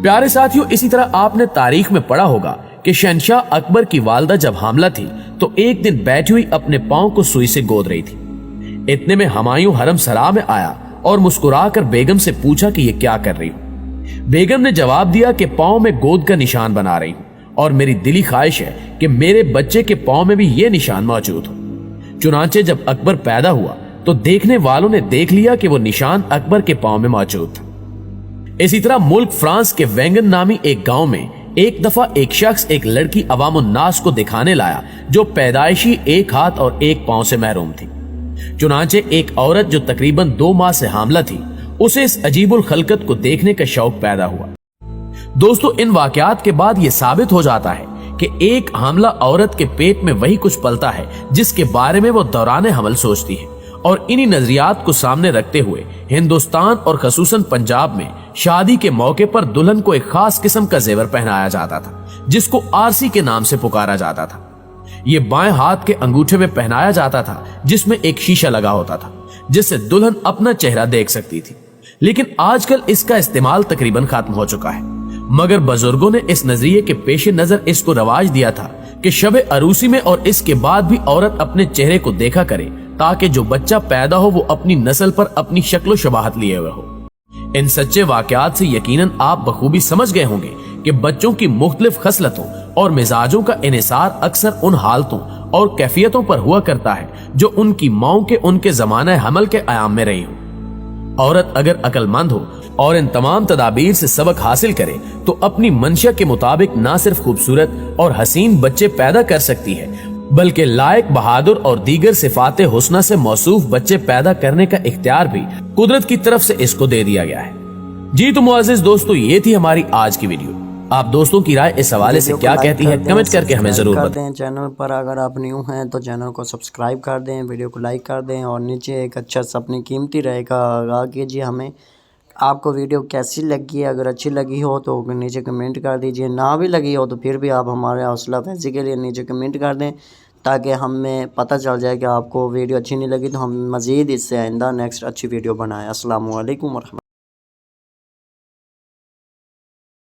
प्यारे साथियों, इसी तरह आपने तारीख में पढ़ा होगा कि शहंशाह अकबर की वालदा जब हामला थी तो एक दिन बैठी हुई अपने पांव को सुई से गोद रही थी। इतने में हुमायूं हरम सराह में आया और मुस्कुराकर बेगम से पूछा कि ये क्या कर रही हूँ। बेगम ने जवाब दिया कि पांव में गोद का निशान बना रही हूँ और मेरी दिली ख्वाहिश है कि मेरे बच्चे के पांव में भी ये निशान मौजूद हो। चुनांचे जब अकबर पैदा हुआ तो देखने वालों ने देख लिया कि वो निशान अकबर के पांव में मौजूद था। इसी तरह मुल्क फ्रांस के वेंगन नामी एक गांव में एक दफा एक शख्स एक लड़की अवामुन्नास को दिखाने लाया जो पैदाइशी एक हाथ और एक पांव से महरूम थी। चुनांचे एक औरत जो तकरीबन 2 माह से हामला थी, उसे इस अजीबुल खलकत को देखने का शौक पैदा हुआ। दोस्तों, इन वाकयात के बाद यह साबित हो जाता है कि एक हामला औरत के पेट में वही कुछ पलता है जिसके बारे में वो दौराने हमल सोचती है। और इन्हीं नजरियात को सामने रखते हुए हिंदुस्तान और खसूसन पंजाब में शादी के मौके पर दुल्हन को एक खास किस्म का जेवर पहनाया जाता था जिसको आरसी के नाम से पुकारा जाता था। ये बाएं हाथ के अंगूठे में पहनाया जाता था जिसमें एक शीशा लगा होता था जिससे दुल्हन अपना चेहरा देख सकती थी। लेकिन आजकल इसका इस्तेमाल तकरीबन खत्म हो चुका है, मगर बुजुर्गों ने इस नजरिए के पेश नजर इसको रवाज दिया था कि शबे अरूसी में और इसके बाद भी औरत अपने चेहरे को देखा करे ताकि जो बच्चा पैदा हो वो अपनी नस्ल पर अपनी शक्ल शबाहत लिए हुए हो। इन सच्चे वाकयात से यकीनन आप बखूबी समझ गए होंगे कि बच्चों की मुख्तलिफ खसलतों और मिजाजों का इन्हिसार अक्सर उन हालतों और कैफियतों पर हुआ करता है जो उनकी माओं के उनके जमाने हमल के आयाम में रही हो। औरत अगर अक्लमंद हो और इन तमाम तदाबीर से सबक हासिल करे तो अपनी मंशा के मुताबिक ना सिर्फ खूबसूरत और हसीन बच्चे पैदा कर सकती है बल्कि लायक, बहादुर और दीगर सिफाते हुस्ना से मौसूफ बच्चे पैदा करने का इख्तियार भी कुदरत की तरफ से इसको दे दिया गया है। जी तो मुअज़्ज़िज़ दोस्तों, ये थी हमारी आज की वीडियो। आप दोस्तों की राय इस हवाले से क्या कहती है कमेंट करके हमें जरूर बताएं। चैनल पर अगर आप न्यू हैं तो चैनल को सब्सक्राइब कर दें, वीडियो को लाइक कर दें और नीचे एक अच्छा सा अपनी कीमती राय का आगाह कीजिए हमें। आपको वीडियो कैसी लगी है, अगर अच्छी लगी हो तो नीचे कमेंट कर दीजिए, ना भी लगी हो तो फिर भी आप हमारे हौसला अफजाई के लिए नीचे कमेंट कर दें ताकि हमें पता चल जाए कि आपको वीडियो अच्छी नहीं लगी तो हम मज़ीद इससे आइंदा नेक्स्ट अच्छी वीडियो बनाएं। अस्सलाम वालेकुम।